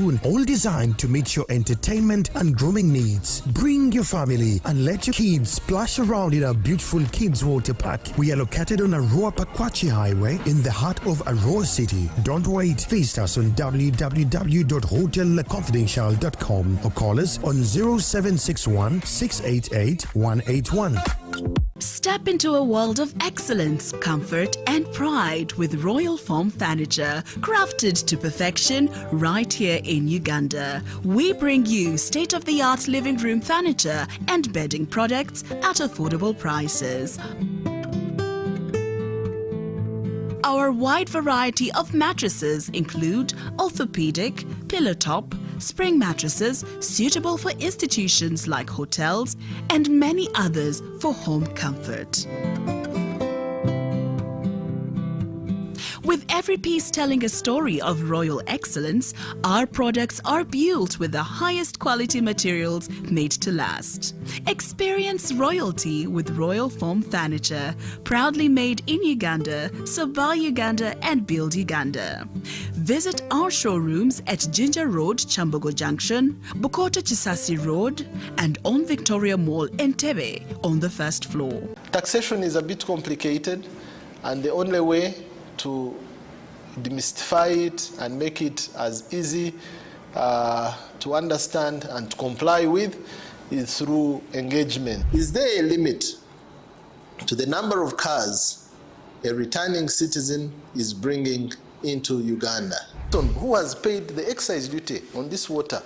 Saloon, all designed to meet your entertainment and grooming needs. Bring your family and let your kids splash around in our beautiful kids water park. We are located on Arua Pakwachi Highway in the heart of Arua City. Don't wait. Visit us on www.hotelconfidential.com or call us on 0761 688 181. Step into a world of excellence, comfort and pride with Royal Foam Furniture, crafted to perfection right here in Uganda. We bring you state-of-the-art living room furniture and bedding products at affordable prices. Our wide variety of mattresses include orthopedic, pillow top, spring mattresses suitable for institutions like hotels, and many others for home comfort. With every piece telling a story of royal excellence, our products are built with the highest quality materials made to last. Experience royalty with Royal Foam Furniture, proudly made in Uganda, so buy Uganda and build Uganda. Visit our showrooms at Ginger Road, Chambogo Junction, Bukoto Chisasi Road, and on Victoria Mall, Entebbe, on the first floor. Taxation is a bit complicated, and the only way to demystify it and make it as easy to understand and to comply with is through engagement. Is there a limit to the number of cars a returning citizen is bringing into Uganda? Who has paid the excise duty on this water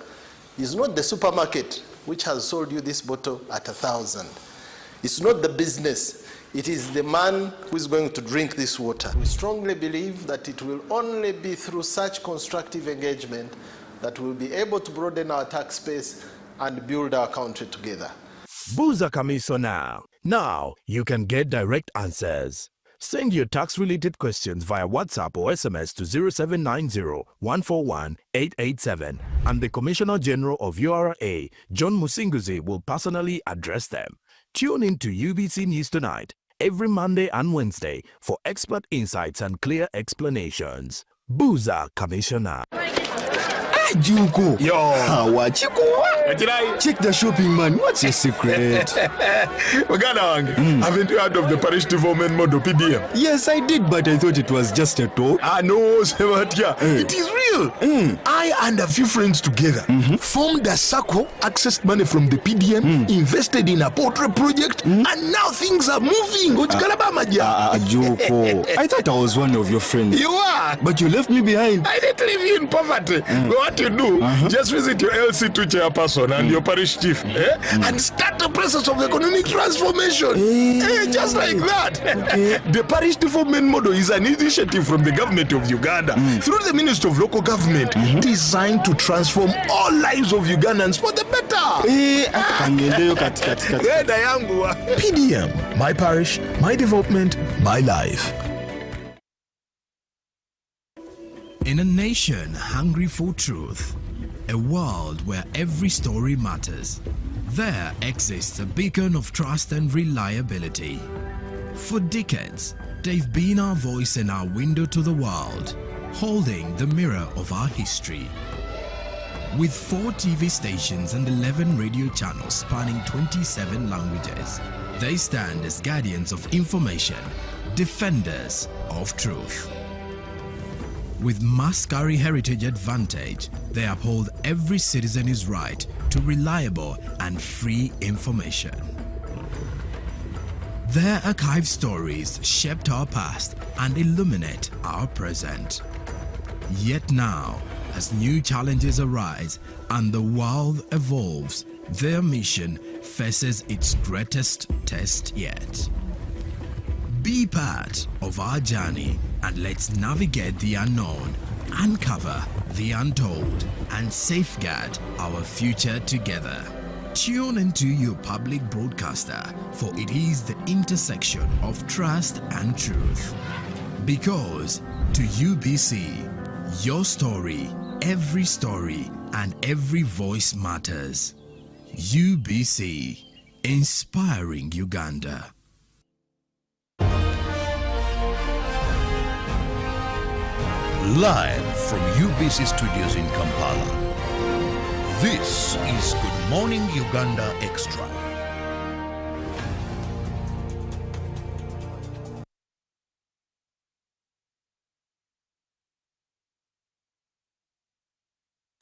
is not the supermarket which has sold you this bottle at 1,000. It's not the business. It is the man who is going to drink this water. We strongly believe that it will only be through such constructive engagement that we'll be able to broaden our tax base and build our country together. Buza Kamiso now. Now you can get direct answers. Send your tax-related questions via WhatsApp or SMS to 0790-141-887 and the Commissioner General of URA, John Musinguzi, will personally address them. Tune in to UBC News Tonight every Monday and Wednesday for expert insights and clear explanations. Buza Commissioner. Juko. Yo. Check the shopping, man. What's your secret? Haven't you heard of the Parish Development Model PDM? Yes, I did, but I thought it was just a talk. No, Sebatia. It is real. I and a few friends together formed a circle, accessed money from the PDM, invested in a portrait project, and now things are moving. Juko. I thought I was one of your friends. You are. But you left me behind. I didn't leave you in poverty. What you do, just visit your LC2 chairperson and your parish chief and start the process of economic transformation. Just like that. The Parish Development Model is an initiative from the government of Uganda through the Ministry of Local Government designed to transform all lives of Ugandans for the better. PDM, my parish, my development, my life. In a nation hungry for truth, a world where every story matters, there exists a beacon of trust and reliability. For decades, they've been our voice and our window to the world, holding the mirror of our history. With 4 TV stations and 11 radio channels spanning 27 languages, they stand as guardians of information, defenders of truth. With Maskari Heritage Advantage, they uphold every citizen's right to reliable and free information. Their archive stories shaped our past and illuminate our present. Yet now, as new challenges arise and the world evolves, their mission faces its greatest test yet. Be part of our journey and let's navigate the unknown, uncover the untold, and safeguard our future together. Tune into your public broadcaster, for it is the intersection of trust and truth. Because to UBC, your story, and every voice matters. UBC, inspiring Uganda. Live from UBC Studios in Kampala, This is Good Morning Uganda Extra.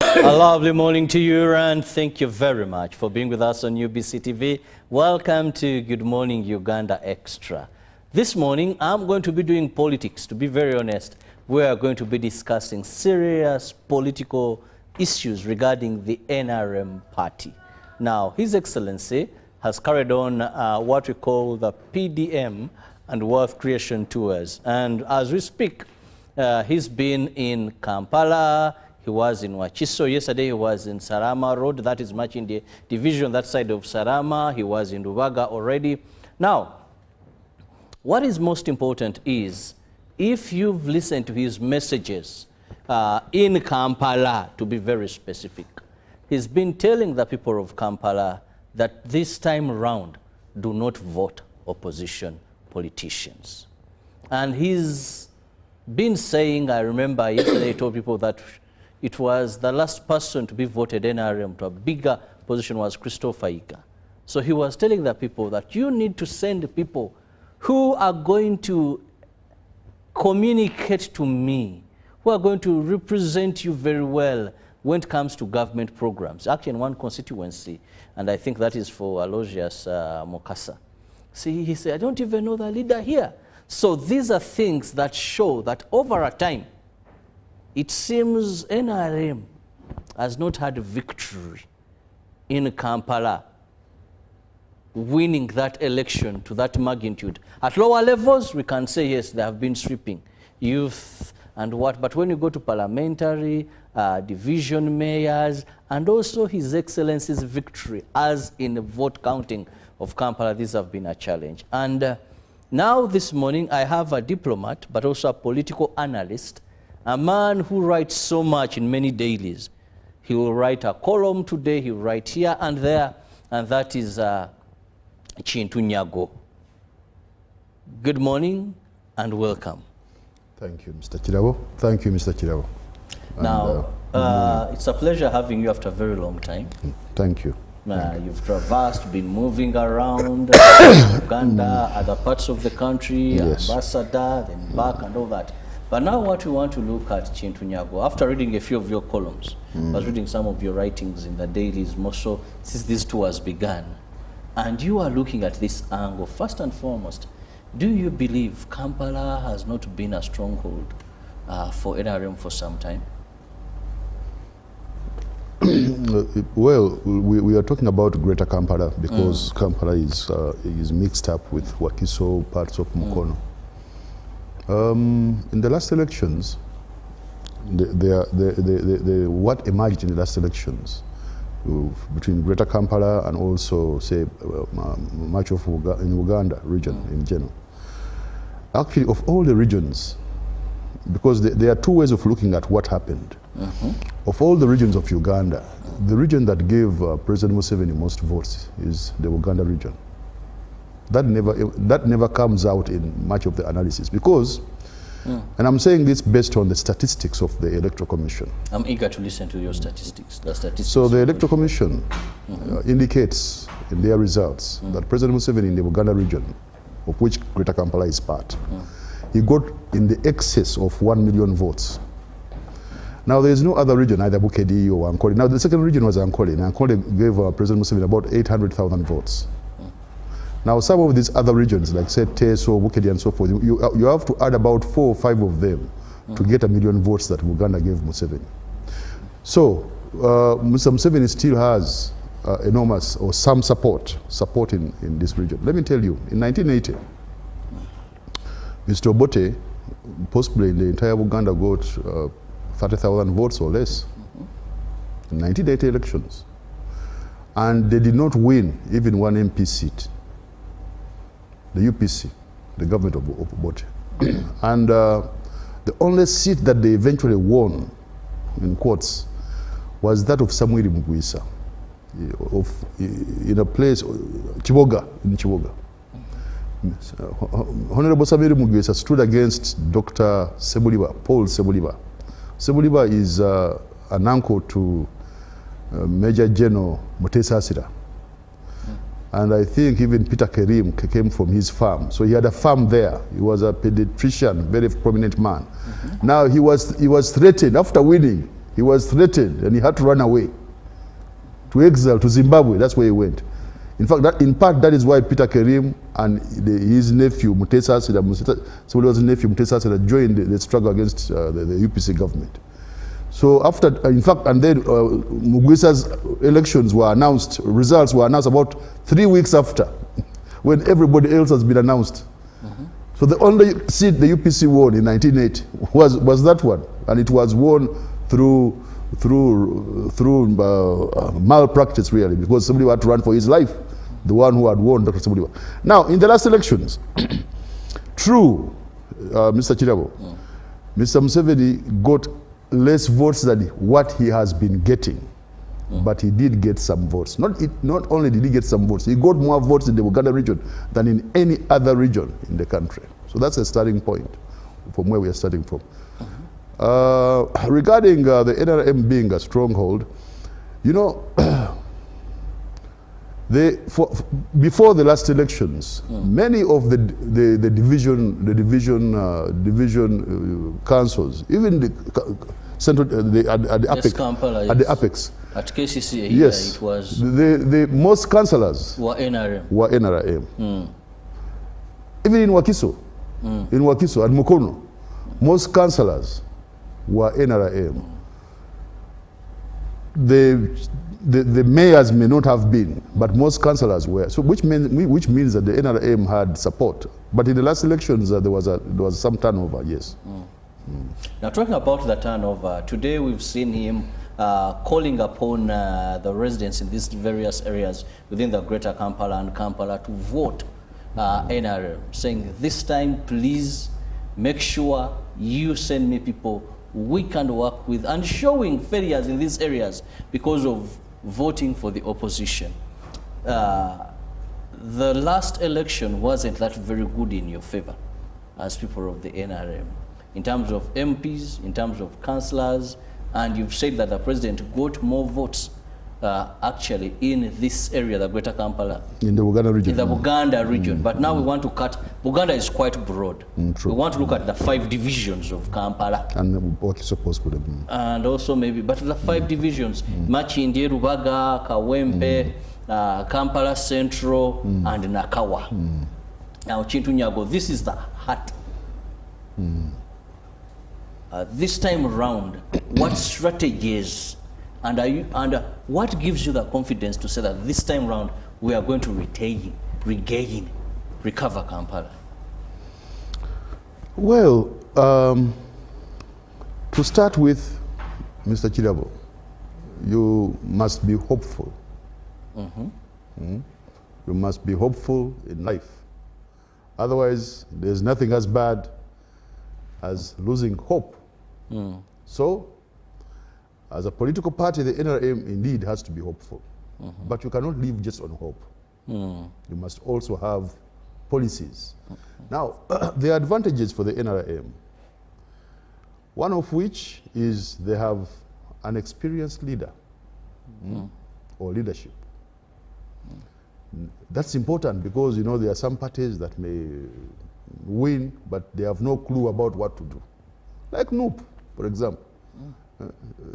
A lovely morning to you, and thank you very much for being with us on UBC TV. Welcome to Good Morning Uganda Extra. This morning, I'm going to be doing politics. To be very honest, we are going to be discussing serious political issues regarding the NRM party. Now, His Excellency has carried on what we call the PDM and Wealth Creation Tours. And as we speak, he's been in Kampala, he was in Wachiso. Yesterday he was in Sarama Road, that is much in the division, that side of Sarama. He was in Rubaga already. Now, what is most important is, if you've listened to his messages in Kampala, to be very specific, he's been telling the people of Kampala that this time around, do not vote opposition politicians. And he's been saying, I remember yesterday he told people that it was the last person to be voted NRM to a bigger position was Christopher Iga. So he was telling the people that you need to send people who are going to communicate to me, who are going to represent you very well when it comes to government programs. Actually, in one constituency, and I think that is for Aloysius Mokasa. See, he said, I don't even know the leader here. So these are things that show that over a time, it seems NRM has not had a victory in Kampala, winning that election to that magnitude. At lower levels, we can say, yes, they have been sweeping youth and what, but when you go to parliamentary, division mayors, and also His Excellency's victory, as in the vote counting of Kampala, these have been a challenge. And now this morning, I have a diplomat, but also a political analyst, a man who writes so much in many dailies. He will write a column today, he will write here and there, and that is Chintu Nyago. Good morning and welcome. Thank you, Mr. Chirabo. Thank you, Mr. Chirabo. Now, it's a pleasure having you after a very long time. Thank you. You've traversed, been moving around Uganda, other parts of the country, yes. ambassador, then back and all that. But now what we want to look at, Chintu Nyago, after reading a few of your columns, I was reading some of your writings in the dailies, more so since this tour has begun, and you are looking at this angle. First and foremost, do you believe Kampala has not been a stronghold for NRM for some time? Well, we are talking about Greater Kampala because Kampala is mixed up with Wakiso, parts of Mukono. In the last elections, what emerged in the last elections between Greater Kampala and also, say, much of in Uganda region in general. Actually, of all the regions, because there are two ways of looking at what happened. Of all the regions of Uganda, the region that gave President Museveni most votes is the Uganda region. That never comes out in much of the analysis because, and I'm saying this based on the statistics of the Electoral Commission. I'm eager to listen to your statistics. So the Electoral Commission indicates in their results that President Museveni in the Uganda region, of which Greater Kampala is part, he got in the excess of 1 million votes. Now there is no other region, either Bukedi or Ankole. Now the second region was Ankole, and Ankole gave President Museveni about 800,000 votes. Now some of these other regions, like say Teso, Bukedi and so forth, you have to add about 4 or 5 of them to get 1 million votes that Uganda gave Museveni. So Mr. Museveni still has enormous or some support in this region. Let me tell you, in 1980, Mr. Obote, possibly in the entire Uganda, got 30,000 votes or less in 1980 elections. And they did not win even one MP seat. The UPC, the government of Obote. And the only seat that they eventually won, in quotes, was that of Samuel Mugwisa, in a place, Chiboga, in Chiboga. Honorable Samuel Mugwisa stood against Dr. Sebuliba, Paul Sebuliba. Sebuliba is an uncle to Major General Mutesa Asira. And I think even Peter Kerim came from his farm. So he had a farm there. He was a pediatrician, very prominent man. Now he was threatened, after winning, he was threatened and he had to run away to exile to Zimbabwe. That's where he went. In fact, that is why Peter Kerim and his nephew, Mutesa Asira, somebody else's nephew, Mutesa Asira, joined the struggle against the UPC government. So after, in fact, and then Mugisa's elections were announced, results were announced about 3 weeks after, when everybody else has been announced. So the only seat the UPC won in 1980 was that one, and it was won through malpractice, really, because somebody had to run for his life, the one who had won, Dr. Somebody. Now, in the last elections, true, Mr. Chirabo, Mr. Museveni got less votes than what he has been getting, but he did get some votes. Not only did he get some votes, he got more votes in the Uganda region than in any other region in the country. So that's a starting point from where we are starting from. Regarding the NRM being a stronghold, you know, before the last elections, many of the division councils, even the central at the apex, at KCC, yes, it was the most councillors were NRM. Even in Wakiso, and Mukono, most councillors were NRM. The mayors may not have been, but most councillors were. So which means that the NRM had support. But in the last elections, there was some turnover. Yes. Now, talking about the turnover, today we've seen him calling upon the residents in these various areas within the Greater Kampala and Kampala to vote NRM, saying this time, please make sure you send me people we can work with, and showing failures in these areas because of voting for the opposition. The last election wasn't that very good in your favor as people of the NRM, in terms of MPs, in terms of councillors, and you've said that the president got more votes actually in this area, the Greater Kampala. In the Uganda region. In the Uganda region. But now we want to cut, Uganda is quite broad. True. We want to look at the 5 divisions of Kampala. And what is supposed to be. And also maybe, but the 5 divisions, Machindi, Rubaga, Kawempe, Kampala Central, and Nakawa. Now, Chintu Nyago, this is the heart. This time around, what strategies and what gives you the confidence to say that this time around we are going to recover Kampala? Well, to start with, Mr. Chirabo, you must be hopeful. You must be hopeful in life. Otherwise, there's nothing as bad as losing hope. So, as a political party, the NRM indeed has to be hopeful. But you cannot live just on hope. You must also have policies. Now, the advantages for the NRM, one of which is they have an experienced leader or leadership. That's important because, you know, there are some parties that may win, but they have no clue about what to do. Like NUP, for example.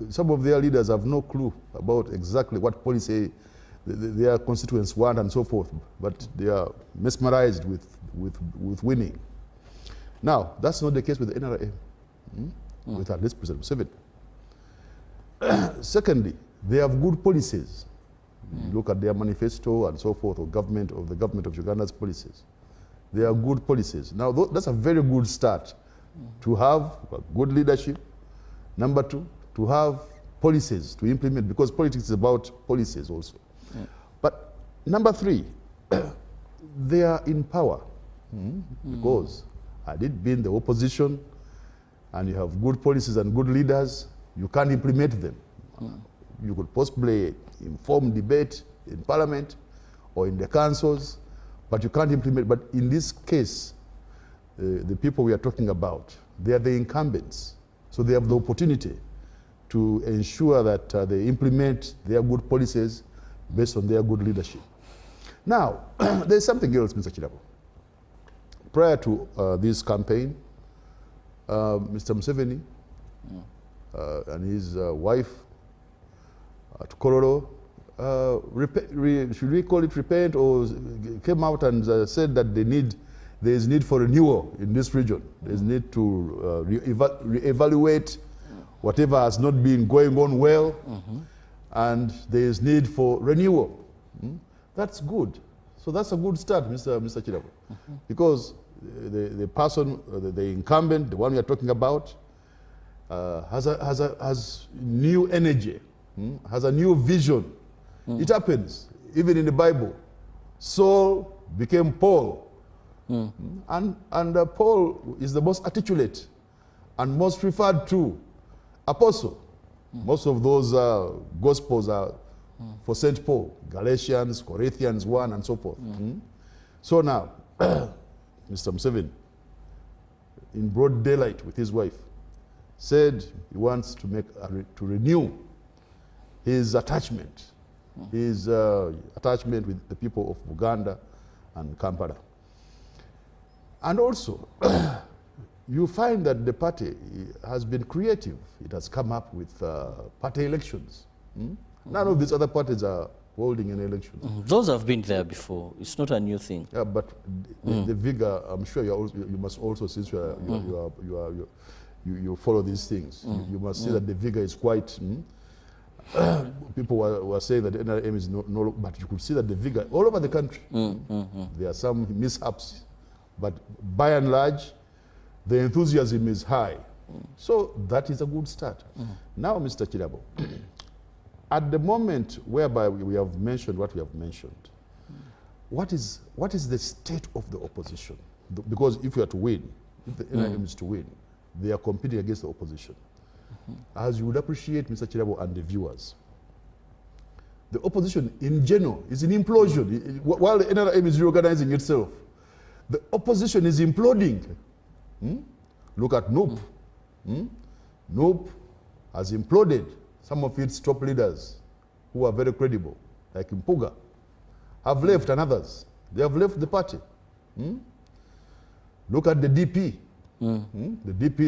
Some of their leaders have no clue about exactly what policy their constituents want and so forth, but they are mesmerized with winning. Now, that's not the case with the NRM, with at least President Museveni. Secondly, they have good policies. You look at their manifesto and so forth, or the government of Uganda's policies. They are good policies. Now, that's a very good start to have good leadership. Number 2, to have policies to implement, because politics is about policies also. But number 3, they are in power. Because had it been the opposition and you have good policies and good leaders, you can't implement them. You could possibly inform debate in parliament or in the councils, but you can't implement. But in this case, the people we are talking about, they are the incumbents. So they have the opportunity to ensure that they implement their good policies based on their good leadership. Now, there's something else, Mr. Chirabo. Prior to this campaign, Mr. Museveni and his wife, Tukololo, should we call it repent, or came out and said that there is need for renewal in this region. There's need to reevaluate whatever has not been going on well, and there is need for renewal. That's good. So that's a good start, Mr. Chirabo, because the person, the incumbent, the one we are talking about, has new energy, has a new vision. It happens, even in the Bible. Saul became Paul. And Paul is the most articulate and most referred to apostle. Most of those gospels are for St. Paul, Galatians, Corinthians 1, and so forth. So now, Mr. Museveni, in broad daylight with his wife, said he wants to renew his attachment, with the people of Uganda and Kampala. And also, you find that the party has been creative. It has come up with party elections. None of these other parties are holding an election. Those have been there before. It's not a new thing. Yeah, but the vigor, I'm sure you must also, since you follow these things, you must see that the vigor is quite... people were saying that the NRM is no, but you could see that the vigor all over the country. There are some mishaps, but by and large, the enthusiasm is high. So that is a good start. Now, Mr. Chirabo, at the moment whereby we have mentioned what we have mentioned, what is the state of the opposition? Because if you are to win, if the NRM is to win, they are competing against the opposition. As you would appreciate, Mr. Chirabo and the viewers, the opposition in general is in implosion. While the NRM is reorganizing itself, the opposition is imploding. Look at NUP. NUP has imploded. Some of its top leaders, who are very credible, like Mpuga, have left, and others, they have left the party. Look at the DP. The DP,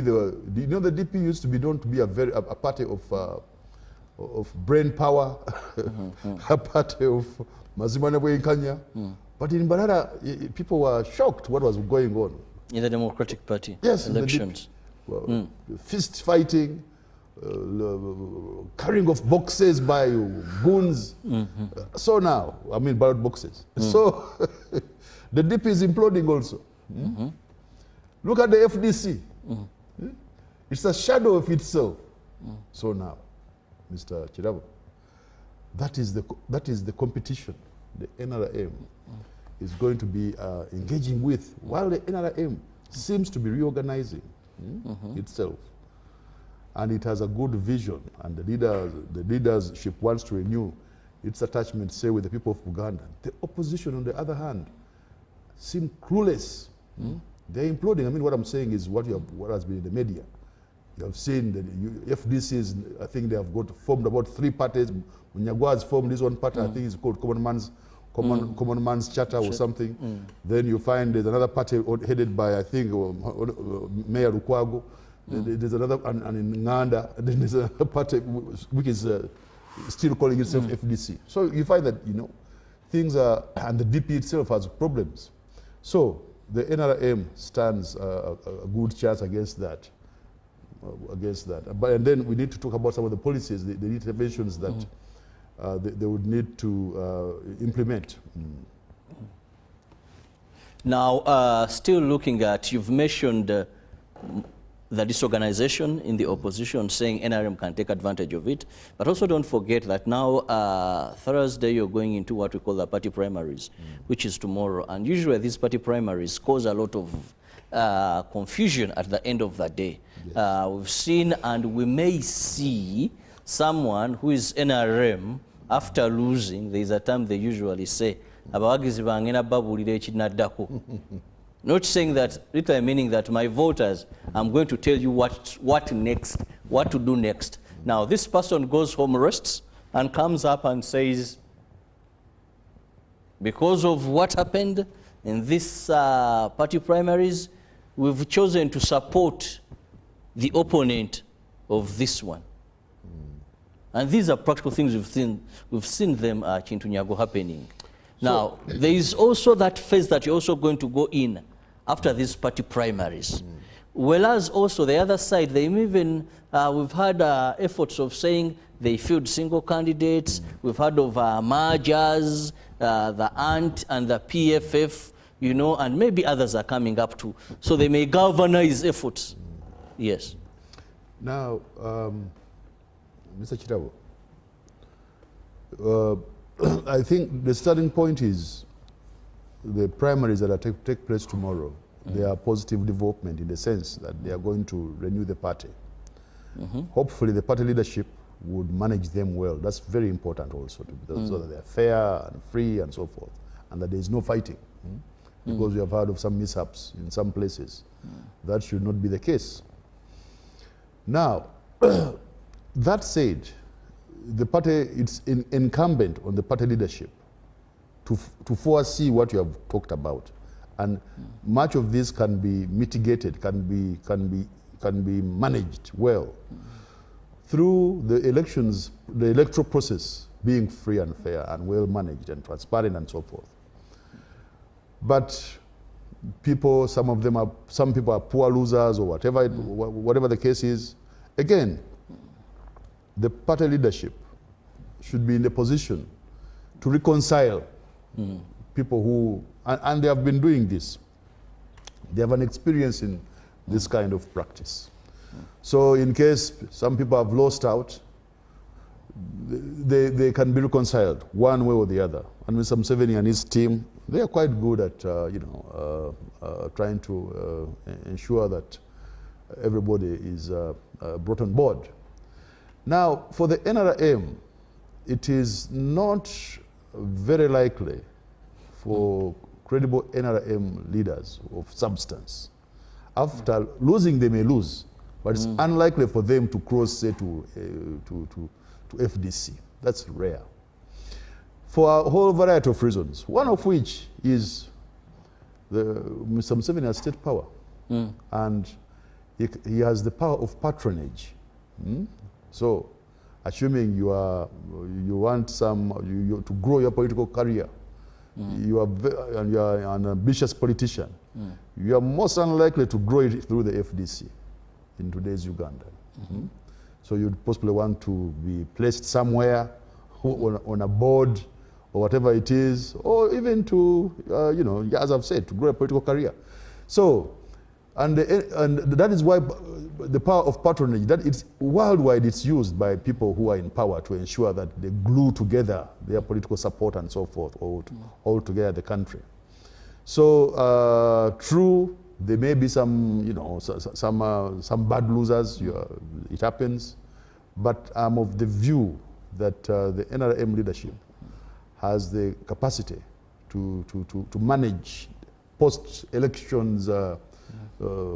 you know, the DP used to be known to be a party of brain power, a party of Mazimanebwe Nkanya. But in Mbarara, people were shocked what was going on. In the Democratic Party elections. Fist fighting, carrying of boxes by goons. So now, I mean ballot boxes. So the DP is imploding also. Look at the FDC. It's a shadow of itself. So now, Mr. Chirabo, that is the competition the NRM is going to be engaging with, while the NRM seems to be reorganizing itself. And it has a good vision, and the leadership wants to renew its attachment, say, with the people of Uganda. The opposition, on the other hand, seem clueless. They're imploding. I mean, what I'm saying is what has been in the media. You have seen the FDCs, I think they have formed about 3 parties. Munyagwa has formed this one party, I think it's called Common Man's Charter or something. Then you find there's another party headed by, I think, Mayor Lukwago. There's another, and in Uganda, then there's another party which is still calling itself FDC. So you find that, you know, things are, and the DP itself has problems. So the NRM stands a good chance against that. But and then we need to talk about some of the policies, the interventions that they would need to implement. Now, still looking at, you've mentioned the disorganization in the opposition, saying NRM can take advantage of it. But also don't forget that now, Thursday, you're going into what we call the party primaries, which is tomorrow. And usually these party primaries cause a lot of confusion at the end of the day. Yes. We've seen, and we may see, someone who is NRM, after losing, there's a term they usually say, not saying that, literally meaning that my voters, I'm going to tell you what next, what to do next. Now, this person goes home, rests, and comes up and says, because of what happened in this party primaries, we've chosen to support the opponent of this one. And these are practical things we've seen them Chintunyago happening. Now, there is also that phase that you're also going to go in after these party primaries. Whereas also the other side, they even, we've had efforts of saying they field single candidates. We've heard of mergers, the ANT and the PFF, you know, and maybe others are coming up too. So they may galvanize efforts. Yes. Now, Mr. Chitabo, I think the starting point is the primaries that are take place tomorrow. They are positive development in the sense that they are going to renew the party. Hopefully the party leadership would manage them well. That's very important also, so that they are fair and free and so forth, and that there is no fighting. Because we have heard of some mishaps in some places. That should not be the case. Now, that said, the party, it's incumbent on the party leadership to foresee what you have talked about, and much of this can be mitigated, can be managed well through the elections, the electoral process being free and fair and well managed and transparent and so forth. But people, some people are poor losers or whatever the case is. Again, the party leadership should be in the position to reconcile people who, and they have been doing this. They have an experience in this kind of practice. So in case some people have lost out, they can be reconciled one way or the other. And Mr. Museveni and his team, they are quite good at trying to ensure that everybody is brought on board. Now, for the NRM, it is not very likely for credible NRM leaders of substance. After losing, they may lose, but it's unlikely for them to cross, say, to FDC. That's rare. For a whole variety of reasons, one of which is Mr. Museveni has state power, and he has the power of patronage. So, assuming you want to grow your political career, and you are an ambitious politician, you are most unlikely to grow it through the FDC in today's Uganda. So you'd possibly want to be placed somewhere on a board or whatever it is, or even to, as I've said, to grow a political career. So, and that is why the power of patronage, that it's worldwide, it's used by people who are in power to ensure that they glue together their political support and so forth, or to hold together the country. So, true, there may be some, some bad losers. It happens, but I'm of the view that the NRM leadership has the capacity to manage post-elections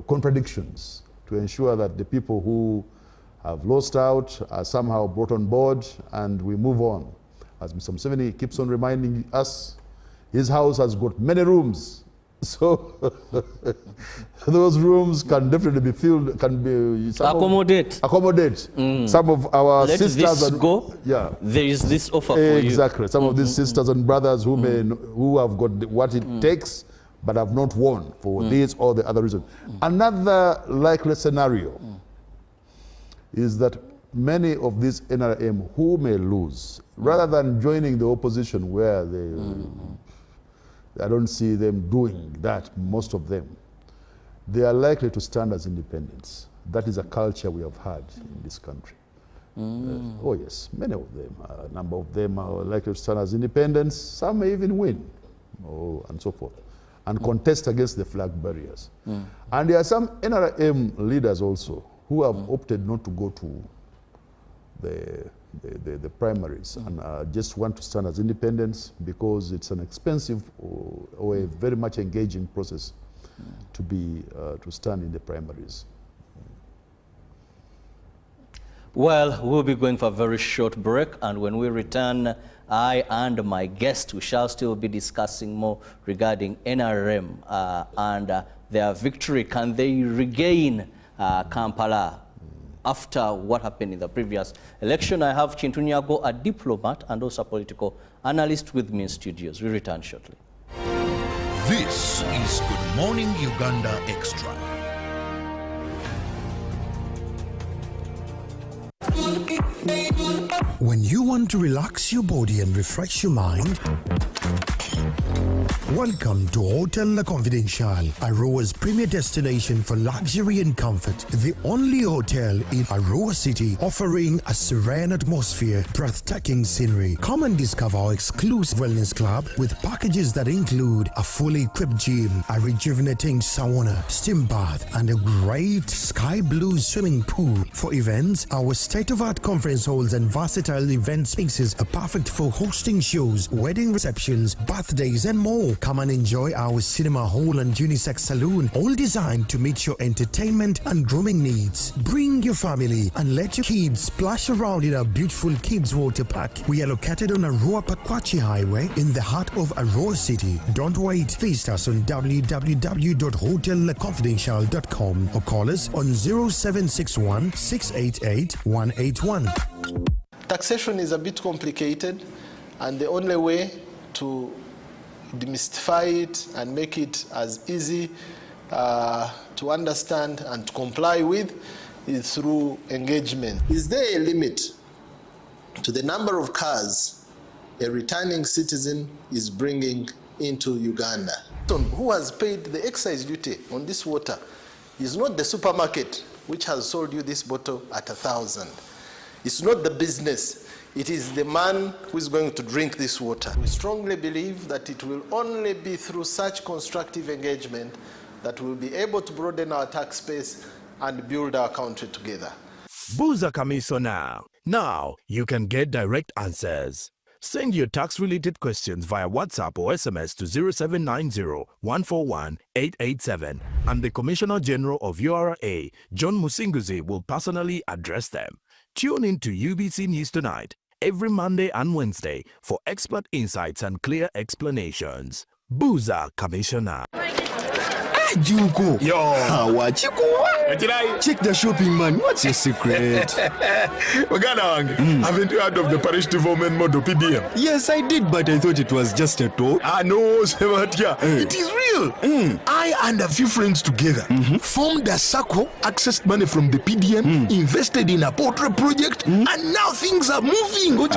contradictions, to ensure that the people who have lost out are somehow brought on board and we move on. As Mr. Museveni keeps on reminding us, his house has got many rooms. So those rooms can definitely be filled, can be accommodate. Some of our sisters go. Yeah, there is this offer for you. Exactly. Some of these sisters and brothers who have got what it takes, but have not won for this or the other reason. Another likely scenario is that many of these NRM who may lose, rather than joining the opposition where I don't see them doing that, most of them, they are likely to stand as independents. That is a culture we have had in this country. Oh yes, many of them, a number of them are likely to stand as independents. Some may even win, and so forth, and contest against the flag barriers. And there are some NRM leaders also who have opted not to go to the primaries and just want to stand as independents because it's an expensive or a very much engaging process to stand in the primaries. Well, we'll be going for a very short break, and when we return, I and my guest, we shall still be discussing more regarding NRM and their victory. Can they regain Kampala after what happened in the previous election? I have Chintu Nyago, a diplomat and also a political analyst, with me in studios. We return shortly. This is Good Morning Uganda Extra. When you want to relax your body and refresh your mind, welcome to Hotel La Confidential, Aroa's premier destination for luxury and comfort. The only hotel in Aroa City offering a serene atmosphere, breathtaking scenery. Come and discover our exclusive wellness club with packages that include a fully equipped gym, a rejuvenating sauna, steam bath, and a great sky blue swimming pool. For events, our state-of-art conference halls and versatile event spaces are perfect for hosting shows, wedding receptions, birthdays, and more. Come and enjoy our cinema hall and unisex saloon, all designed to meet your entertainment and grooming needs. Bring your family and let your kids splash around in our beautiful kids water park. We are located on Aroa Pakwachi Highway in the heart of Aroa City. Don't wait. Visit us on www.hotelconfidential.com or call us on 0761 688 181. Taxation is a bit complicated, and the only way to demystify it and make it as easy to understand and to comply with is through engagement. Is there a limit to the number of cars a returning citizen is bringing into Uganda? Who has paid the excise duty on this water is not the supermarket which has sold you this bottle at 1,000. It's not the business. It is the man who is going to drink this water. We strongly believe that it will only be through such constructive engagement that we'll be able to broaden our tax base and build our country together. Buza Kamiso now. Now you can get direct answers. Send your tax-related questions via WhatsApp or SMS to 0790-141-887, and the Commissioner General of URA, John Musinguzi, will personally address them. Tune in to UBC News Tonight every Monday and Wednesday for expert insights and clear explanations. Buza Commissioner. Juko. Yo. What you go? Check the shopping, man. What's your secret? Haven't you heard of the parish development model PDM? Yes, I did, but I thought it was just a talk. No, Sevatia. It is real. I and a few friends together formed a circle, accessed money from the PDM, invested in a portrait project, and now things are moving. Juko.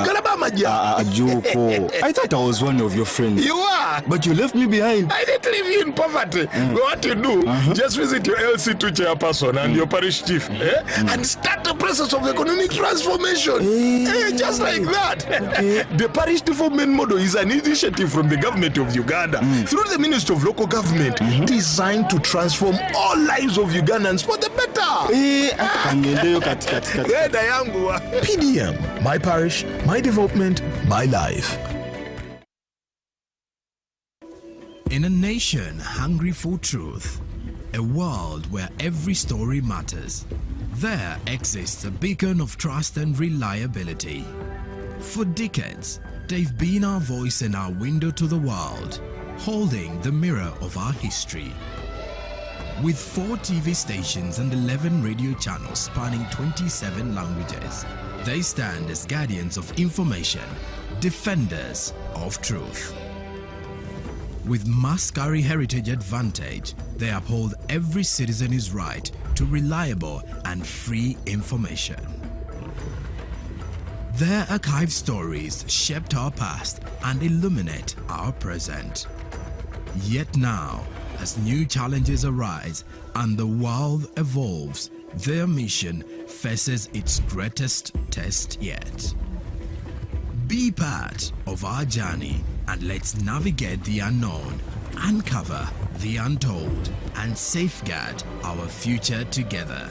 I thought I was one of your friends. You are. But you left me behind. I didn't leave you in poverty. What you do, just visit your LC2 chairperson and your parish chief and start the process of economic transformation. Just like that. The parish development model is an initiative from the government of Uganda through the Ministry of Local Government designed to transform all lives of Ugandans for the better. PDM, my parish, my development, my life. In a nation hungry for truth, a world where every story matters, there exists a beacon of trust and reliability. For decades, they've been our voice and our window to the world, holding the mirror of our history. With 4 TV stations and 11 radio channels spanning 27 languages, they stand as guardians of information, defenders of truth. With Mascari Heritage Advantage, they uphold every citizen's right to reliable and free information. Their archived stories shaped our past and illuminate our present. Yet now, as new challenges arise and the world evolves, their mission faces its greatest test yet. Be part of our journey and let's navigate the unknown, uncover the untold, and safeguard our future together.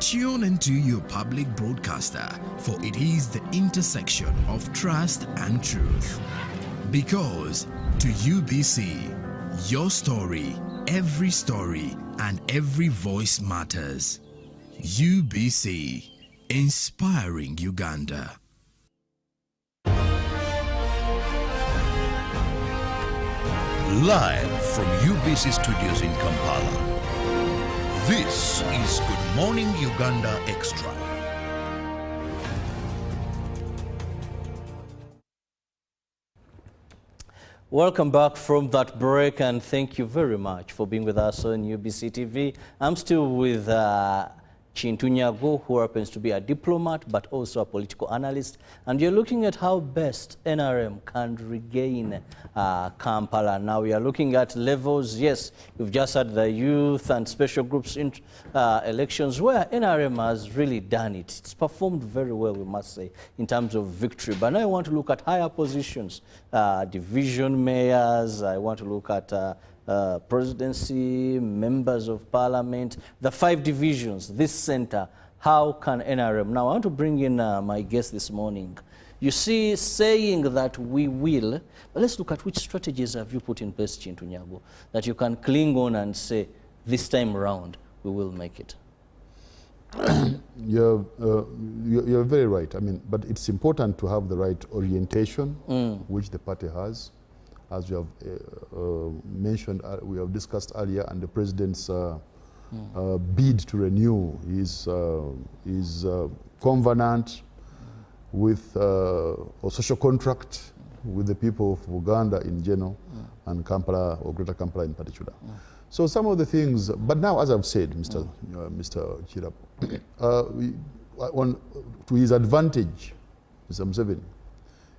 Tune into your public broadcaster, for it is the intersection of trust and truth. Because to UBC, your story, and every voice matters. UBC, Inspiring Uganda. Live from UBC Studios in Kampala. This is Good Morning Uganda Extra. Welcome back from that break, and thank you very much for being with us on UBC TV. I'm still with Chintu Nyago, who happens to be a diplomat but also a political analyst, and you're looking at how best NRM can regain Kampala. Now we are looking at levels. Yes, we've just had the youth and special groups in elections where NRM has really done it. It's performed very well, we must say, in terms of victory. But now I want to look at higher positions, division mayors. I want to look at presidency, members of parliament, the 5 divisions, this center. How can NRM? Now I want to bring in my guest this morning. You see, saying that we will, but let's look at which strategies have you put in place, Chintu Nyago, that you can cling on and say, this time around, we will make it. You're very right. I mean, but it's important to have the right orientation, which the party has. As you have mentioned, we have discussed earlier, and the president's bid to renew his covenant with a social contract with the people of Uganda in general and Kampala, or Greater Kampala in particular. So some of the things, but now, as I've said, Mr. Chirabo, to his advantage, Mr. Museveni,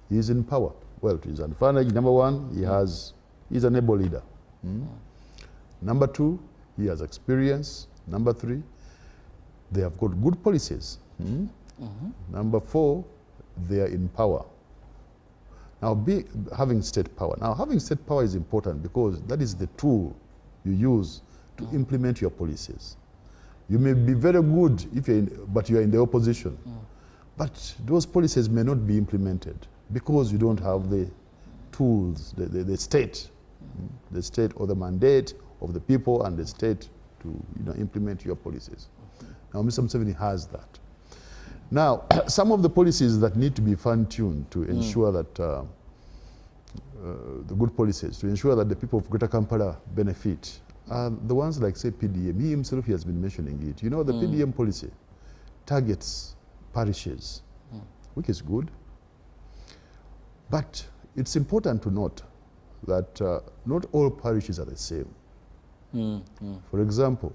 he is in power. Well, to his advantage, number one, he's an able leader. Number two, he has experience. Number three, they have got good policies. Number four, they are in power. Now, having state power. Now, having state power is important because that is the tool you use to implement your policies. You may be very good if but you are in the opposition. But those policies may not be implemented because you don't have the tools, the state or the mandate of the people and the state to implement your policies. Now, Mr. Museveni has that. Now, some of the policies that need to be fine-tuned to ensure that the good policies, to ensure that the people of Greater Kampala benefit, are the ones like, say, PDM. He himself has been mentioning it. You know, the PDM policy targets parishes, which is good. But it's important to note that not all parishes are the same. For example,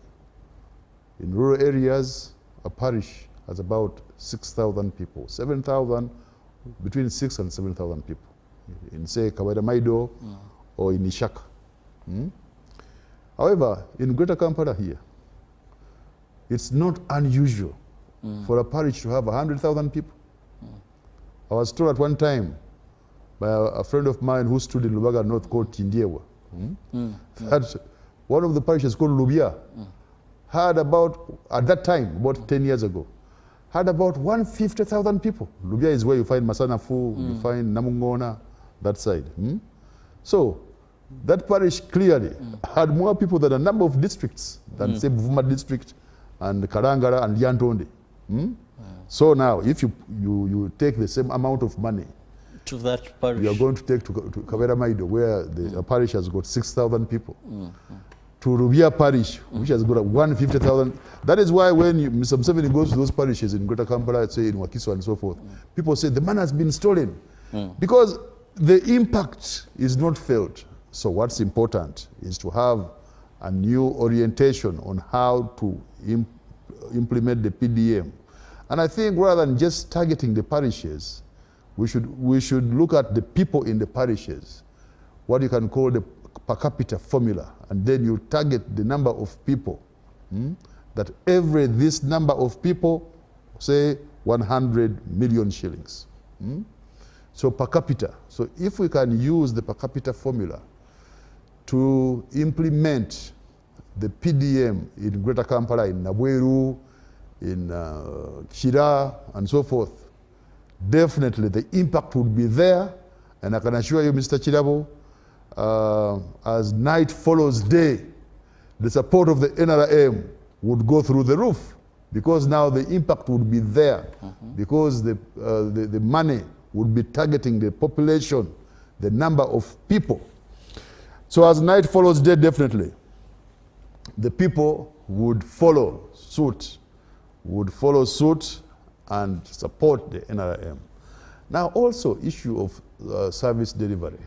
in rural areas, a parish has about 6,000 people, 7,000, between 6,000 and 7,000 people. In, say, Kawaida or in Ishaka. However, in Greater Kampala here, it's not unusual for a parish to have 100,000 people. I was told at one time by a friend of mine who stood in Lubaga North called Tindiewa, that one of the parishes called Lubia had about, at that time, about 10 years ago, had about 150,000 people. Lubia is where you find Masanafu, you find Namungona, that side. So that parish clearly had more people than a number of districts, than say Buvuma district and Karangara and Liantonde. So now, if you take the same amount of money to that parish, you are going to take to Kavera Maido, where the parish has got 6,000 people, to Rubia parish, which has got 150,000. That is why when Mr. Museveni goes to those parishes in Greater Kampala, say in Wakiso and so forth, people say the man has been stolen, because the impact is not felt. So what's important is to have a new orientation on how to implement the PDM. And I think rather than just targeting the parishes, we should look at the people in the parishes, what you can call the per capita formula, and then you target the number of people, that this number of people, say 100 million shillings. So per capita. So if we can use the per capita formula to implement the PDM in Greater Kampala, in Nabweru, in Kira, and so forth, definitely the impact would be there. And I can assure you, Mr. Chirabo, as night follows day, the support of the NRM would go through the roof. because now the impact would be there, because the money would be targeting the population, the number of people. So as night follows day, definitely, the people would follow suit, and support the NRM. Now also issue of service delivery.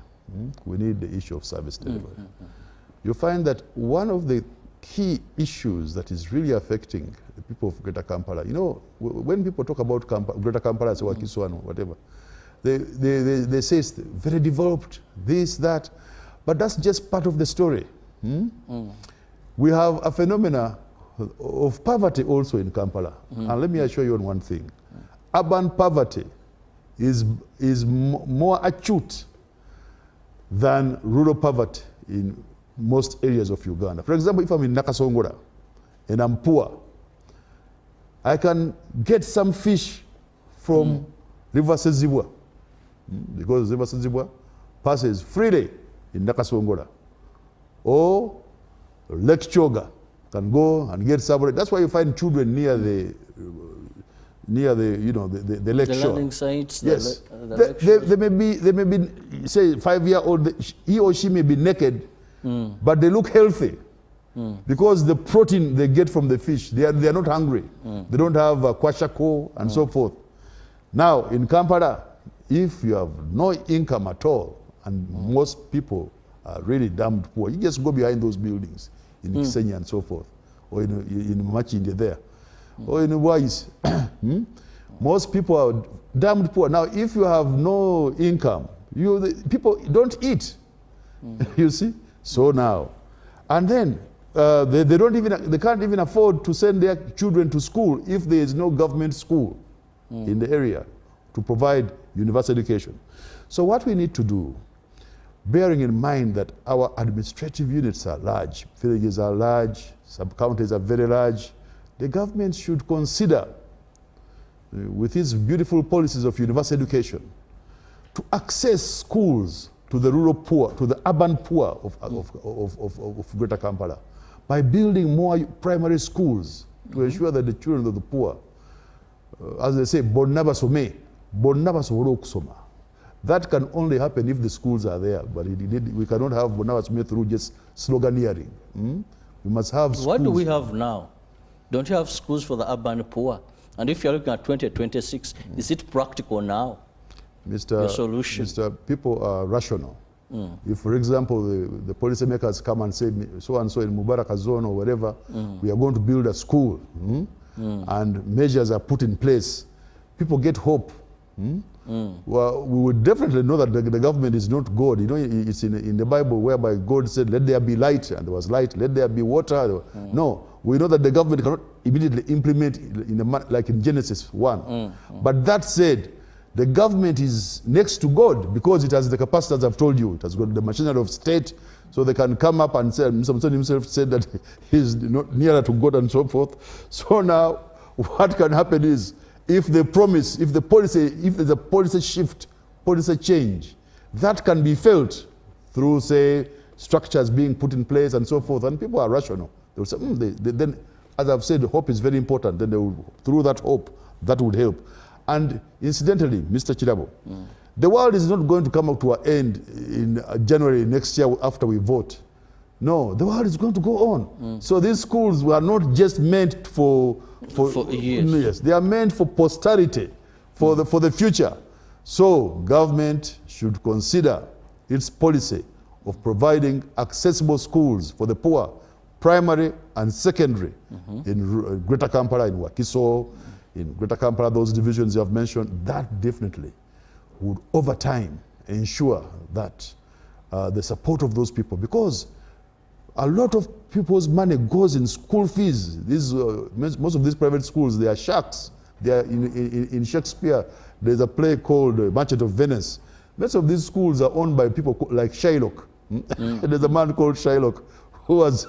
We need the issue of service delivery. You find that one of the key issues that is really affecting the people of Greater Kampala, you know, when people talk about Greater Kampala, so Kiswano, whatever, they say it's very developed, this, that, but that's just part of the story. We have a phenomena of poverty also in Kampala. And let me assure you on one thing. Urban poverty is more acute than rural poverty in most areas of Uganda. For example, if I'm in Nakasongola and I'm poor, I can get some fish from River Sezibwa, because River Sezibwa passes freely in Nakasongola. Or Lake Choga can go and get some. That's why you find children near the you know the lake shore. The landing sites. Yes, they may be say 5-year-old. He or she may be naked, but they look healthy because the protein they get from the fish. They are not hungry. They don't have kwashako and so forth. Now in Kampala, if you have no income at all, and most people are really damned poor, you just go behind those buildings in Kisenyi and so forth, or in Machinde there. Or in Wise, most people are damned poor. Now, if you have no income, people don't eat. You see? So now, and then they can't even afford to send their children to school if there is no government school in the area to provide universal education. So what we need to do, bearing in mind that our administrative units are large, villages are large, sub-counties are very large, the government should consider, with its beautiful policies of universal education, to access schools to the rural poor, to the urban poor of Greater Kampala, by building more primary schools to ensure that the children of the poor, as they say, that can only happen if the schools are there, but we cannot have Bonabasome through just sloganeering. We must have schools. What do we have now? Don't you have schools for the urban poor? And if you're looking at 2026, is it practical now? The solution? Mr. People are rational. If, for example, the policymakers come and say, so-and-so in Mubaraka zone or wherever, we are going to build a school, and measures are put in place, people get hope. Well, we would definitely know that the government is not God. You know, it's in the Bible whereby God said, let there be light, and there was light. Let there be water. No, we know that the government cannot immediately implement like in Genesis 1. But that said, the government is next to God because it has the capacity, as I've told you. It has got the machinery of state, so they can come up and say, Samson himself said that he's not nearer to God and so forth. So now, what can happen is, if they promise, if there's a policy shift, policy change, that can be felt through, say, structures being put in place and so forth, and people are rational. They will say, then, as I've said, hope is very important. Then they will, through that hope, that would help. And incidentally, Mr. Chirabo, the world is not going to come up to an end in January next year after we vote. No, the world is going to go on. So these schools were not just meant for years. Yes, they are meant for posterity, for the future. So government should consider its policy of providing accessible schools for the poor, primary and secondary, in Greater Kampala, in Wakiso, in Greater Kampala, those divisions you have mentioned. That definitely would over time ensure that the support of those people, because a lot of people's money goes in school fees. Most of these private schools, they are sharks. They are in Shakespeare. There's a play called Merchant of Venice. Most of these schools are owned by people like Shylock. There's a man called Shylock who was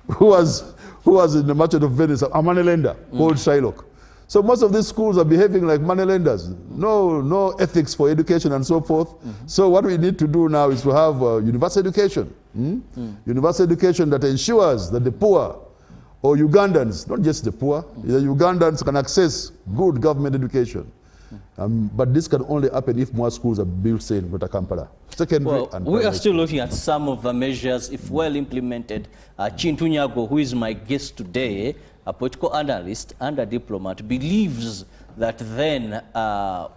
who was in the Merchant of Venice, a moneylender called Shylock. So most of these schools are behaving like moneylenders. No ethics for education and so forth. So what we need to do now is to have universal education. Universal education that ensures that the poor or Ugandans, not just the poor, the Ugandans can access good government education. But this can only happen if more schools are built, say, in Greater Kampala. Well, we are still looking at some of the measures, if well implemented. Chintu Nyago, who is my guest today, a political analyst and a diplomat, believes that then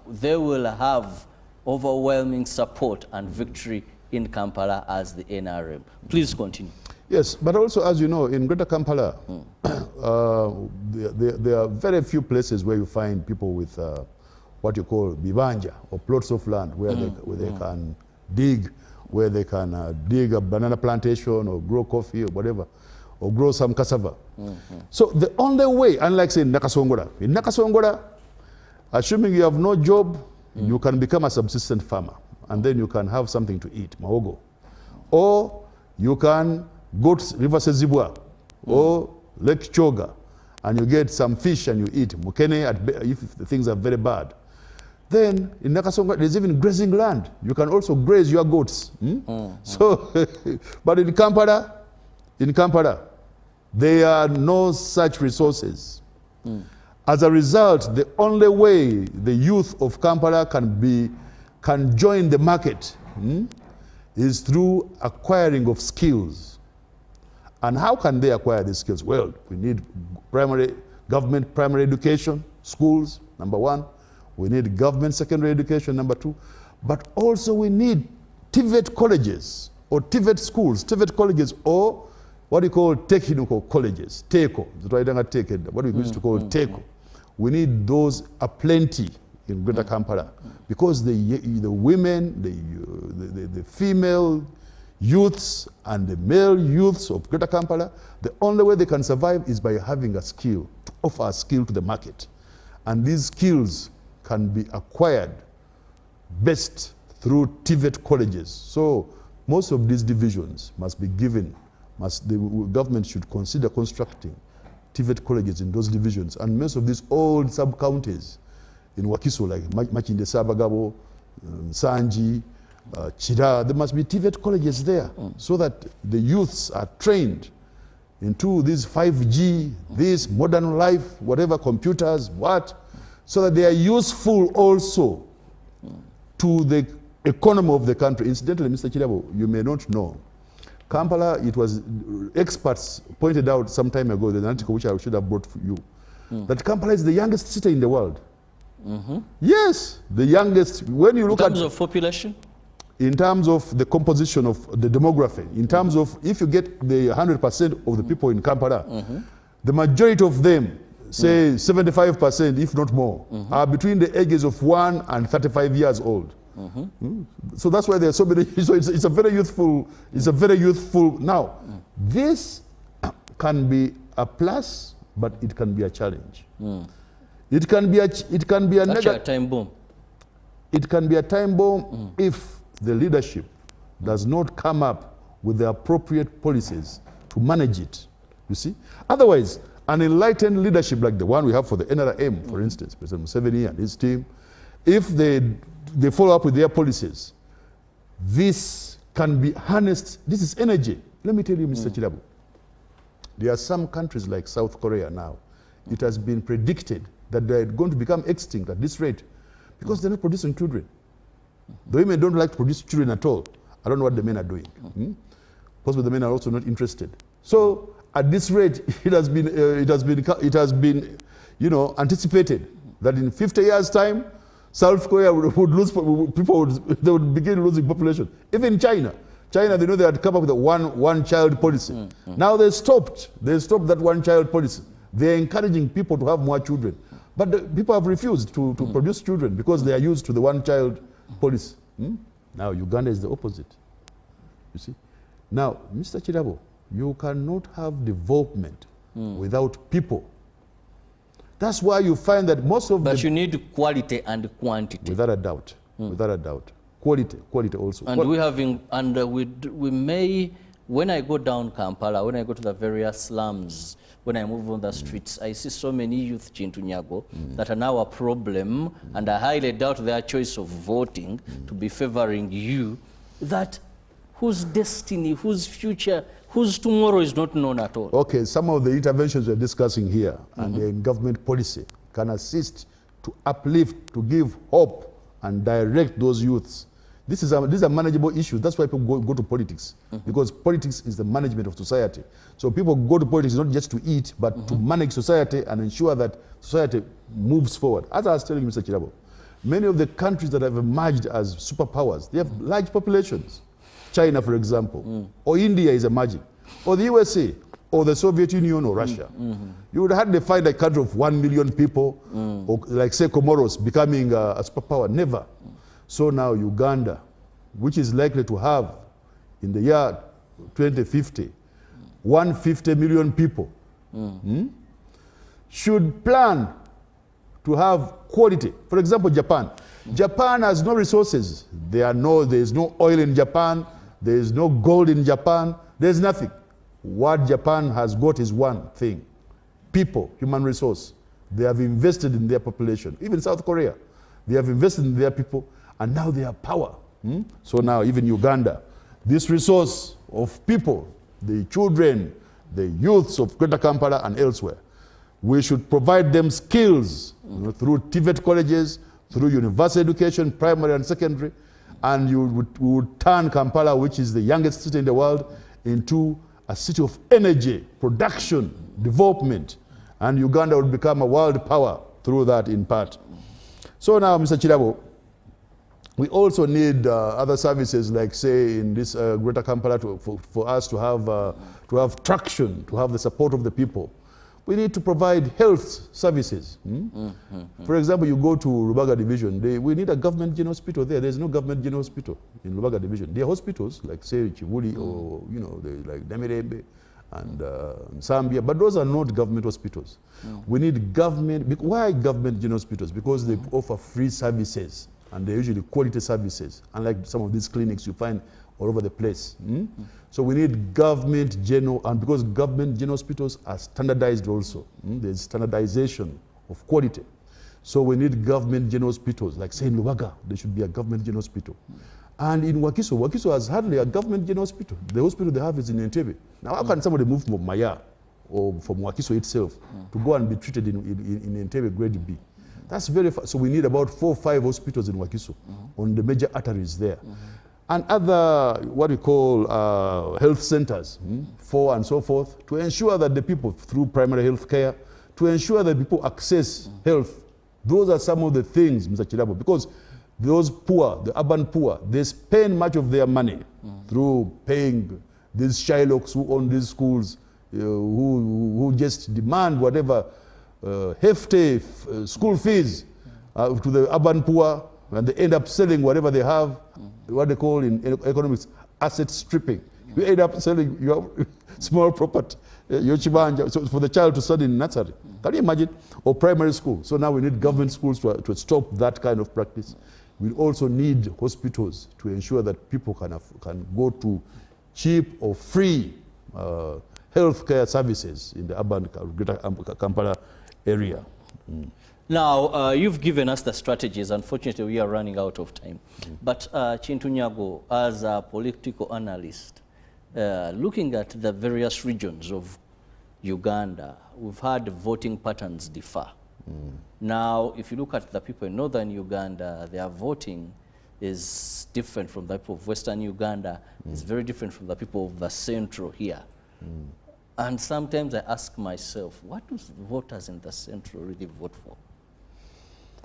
they will have overwhelming support and victory in Kampala as the NRM. Please continue. Yes, but also, as you know, in Greater Kampala, there are very few places where you find people with what you call bibanja, or plots of land where they can dig, where they can dig a banana plantation or grow coffee or whatever, or grow some cassava. So the only way, unlike say in Nakasongola, assuming you have no job, you can become a subsistent farmer, and then you can have something to eat, mahogo. Or you can go to River Sezibwa or Lake Choga, and you get some fish and you eat. Mukene, if the things are very bad. Then in Nakasongola, there's even grazing land. You can also graze your goats. So, but in Kampala, there are no such resources. As a result, the only way the youth of Kampala can join the market is through acquiring of skills. And how can they acquire these skills? Well, we need government primary education, schools, number one. We need government secondary education, number two. But also we need TVET colleges, or TVET schools, TVET colleges, or what we call technical colleges, TECO, what we used to call TECO. We need those aplenty in Greater Kampala, because the women, the female youths and the male youths of Greater Kampala, the only way they can survive is by having a skill, to offer a skill to the market. And these skills can be acquired best through TVET colleges. So most of these divisions must be given, the government should consider constructing TVET colleges in those divisions. And most of these old sub-counties in Wakiso, like Machinde Sabagabo, Sanji, Chira, there must be TVET colleges there so that the youths are trained into this 5G, this modern life, whatever, computers, so that they are useful also to the economy of the country. Incidentally, Mr. Chirabo, you may not know, Kampala, it was, experts pointed out some time ago, there's an article which I should have brought for you, that Kampala is the youngest city in the world. Yes, the youngest. When you look at... In terms of population? In terms of the composition of the demography, in terms of, if you get the 100% of the people in Kampala, the majority of them, say 75%, if not more, are between the ages of 1 and 35 years old. So that's why there are so many. So it's a very youthful. Now, this can be a plus, but it can be a challenge. It can be a negative time bomb. It can be a time bomb if the leadership does not come up with the appropriate policies to manage it. You see, otherwise, an enlightened leadership like the one we have for the NRM, for instance, President Museveni and his team, if they follow up with their policies, this can be harnessed. This is energy. Let me tell you, Mr. Chirabo, there are some countries like South Korea now. It has been predicted that they're going to become extinct at this rate because they're not producing children. The women don't like to produce children at all. I don't know what the men are doing. Possibly the men are also not interested. So at this rate, it has been, anticipated that in 50 years' time, South Korea would lose people. They would begin losing population. Even China, they know they had come up with a one-child policy. Now they stopped. They stopped that one-child policy. They're encouraging people to have more children, but the people have refused to produce children because they are used to the one-child policy. Now Uganda is the opposite. You see. Now, Mr. Chirabo, you cannot have development without people. That's why you find that most of But you need quality and quantity. Without a doubt. Without a doubt. Quality also. And we may, when I go down Kampala, when I go to the various slums, when I move on the streets, I see so many youth, Chintu Nyago, that are now a problem, and I highly doubt their choice of voting to be favoring you, that whose destiny, whose future whose tomorrow is not known at all. Okay, some of the interventions we're discussing here and in government policy can assist to uplift, to give hope and direct those youths. These are manageable issues. That's why people go to politics, because politics is the management of society. So people go to politics not just to eat, but to manage society and ensure that society moves forward. As I was telling Mr. Chirabo, many of the countries that have emerged as superpowers, they have large populations. China, for example, or India is emerging, or the USA, or the Soviet Union, or Russia. You would hardly find a country of 1 million people, or like say Comoros, becoming a superpower. Never. So now Uganda, which is likely to have, in the year 2050, 150 million people, should plan to have quality. For example, Japan. Japan has no resources. There is no oil in Japan. There is no gold in Japan. There's nothing. What Japan has got is one thing: people, human resource. They have invested in their population. Even South Korea, they have invested in their people, and now they have power. So now even Uganda, this resource of people, the children, the youths of Greater Kampala and elsewhere, we should provide them skills through TVET colleges, through university education, primary and secondary, and we would turn Kampala, which is the youngest city in the world, into a city of energy, production, development, and Uganda would become a world power through that in part. So now, Mr. Chirabo, we also need other services, like say in this Greater Kampala, for us to have traction, to have the support of the people. We need to provide health services. For example, you go to Lubaga Division, we need a government general hospital there. There's no government general hospital in Lubaga Division. There are hospitals, like say Chivuli or like Damirembe and Zambia, but those are not government hospitals. We need government. Why government general hospitals? Because they offer free services, and they're usually quality services, unlike some of these clinics you find all over the place. So we need government general, and because government general hospitals are standardized also, there's standardization of quality. So we need government general hospitals, like say in Lubaga, there should be a government general hospital. And in Wakiso has hardly a government general hospital. The hospital they have is in Entebbe. Now how can somebody move from Maya or from Wakiso itself to go and be treated in Entebbe grade B? That's very far. So we need about 4 or 5 hospitals in Wakiso on the major arteries there. And other, what we call health centers, 4 and so forth, to ensure that the people, through primary health care, to ensure that people access health. Those are some of the things, Mr. Chirabo, because those poor, the urban poor, they spend much of their money through paying these Shylocks who own these schools, who just demand whatever hefty school fees to the urban poor, and they end up selling whatever they have, what they call in economics asset stripping. You end up selling your small property, your chibanja, so for the child to study in nursery. Can you imagine? Or primary school. So now we need government schools to stop that kind of practice. We also need hospitals to ensure that people can go to cheap or free health care services in the urban Greater Kampala area. Now, you've given us the strategies. Unfortunately, we are running out of time. But Chintu Nyago, as a political analyst, looking at the various regions of Uganda, we've had voting patterns differ. Now, if you look at the people in northern Uganda, their voting is different from the people of western Uganda. It's very different from the people of the central here. And sometimes I ask myself, what do voters in the central really vote for?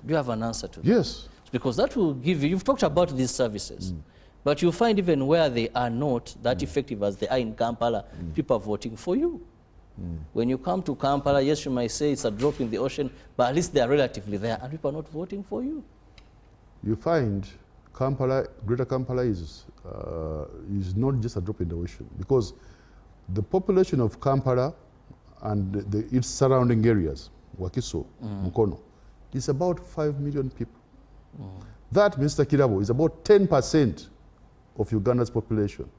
Do you have an answer to that? Yes. Because that will give you, you've talked about these services, but you find even where they are not that effective as they are in Kampala, people are voting for you. When you come to Kampala, yes, you might say it's a drop in the ocean, but at least they are relatively there, and people are not voting for you. You find Kampala, Greater Kampala is not just a drop in the ocean, because the population of Kampala and its surrounding areas, Wakiso, Mukono, is about 5 million people. That, Mr. Kirabo, is about 10% of Uganda's population.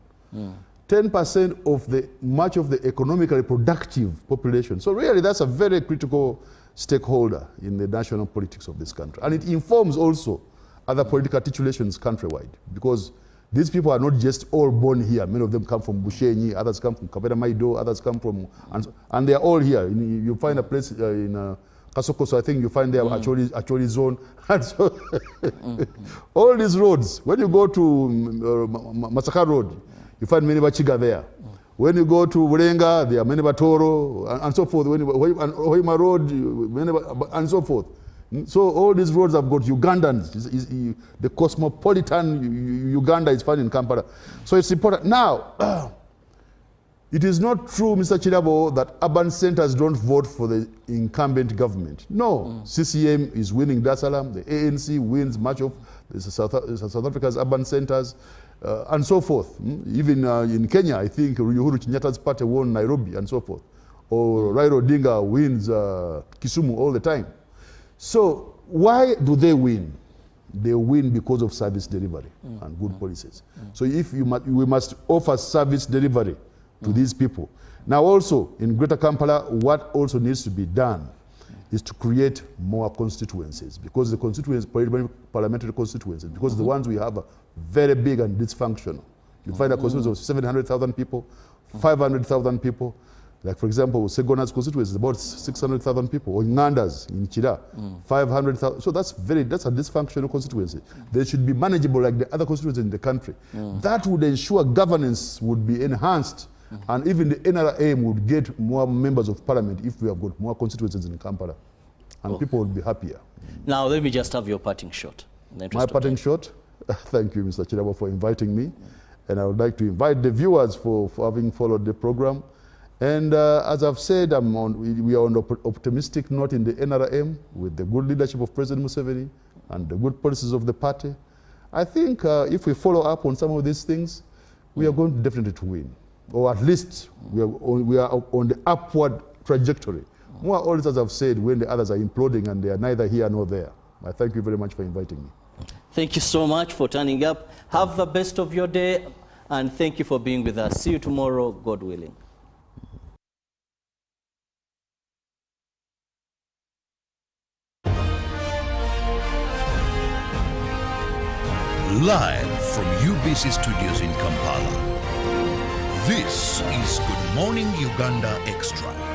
10% of much of the economically productive population. So really that's a very critical stakeholder in the national politics of this country. And it informs also other political articulations countrywide, because These people are not just all born here. Many of them come from Bushenyi, others come from Kabera Maido, others come from, and they are all here. You find a place in Kasoko, so I think you find there Acholi zone. And so all these roads, when you go to Masaka Road, you find Meniba Chiga there. When you go to Burenga, there are Meniba Toro, and so forth. When you Hoima Road, and so forth. So all these roads have got Ugandans. The cosmopolitan Uganda is found in Kampala. So it's important. Now, it is not true, Mr. Chirabo, that urban centers don't vote for the incumbent government. No, CCM is winning Dar es Salaam. The ANC wins much of South Africa's urban centers, and so forth. Even in Kenya, I think Uhuru Kenyatta's party won Nairobi, and so forth. Or Raila Odinga wins Kisumu all the time. So why do they win? They win because of service delivery and good policies. So if we must offer service delivery to these people. Now also, in Greater Kampala, what also needs to be done is to create more constituencies, because the constituencies, parliamentary constituencies, because the ones we have are very big and dysfunctional. You find a constituency of 700,000 people, 500,000 people. Like, for example, Segona's constituency is about 600,000 people, or Nganda's in Chira, 500,000. So that's a dysfunctional constituency. They should be manageable like the other constituencies in the country. That would ensure governance would be enhanced, and even the NRM would get more members of parliament if we have got more constituencies in Kampala, and people would be happier. Now, let me just have your parting shot. My parting shot? Thank you, Mr. Chirabo, for inviting me. And I would like to invite the viewers for having followed the program. And as I've said, we are on an optimistic note in the NRM with the good leadership of President Museveni and the good policies of the party. I think if we follow up on some of these things, we are going definitely to win. Or at least we are on the upward trajectory. More or less, as I've said, when the others are imploding and they are neither here nor there. I thank you very much for inviting me. Thank you so much for turning up. Have the best of your day, and thank you for being with us. See you tomorrow, God willing. Live from UBC Studios in Kampala, this is Good Morning Uganda Extra.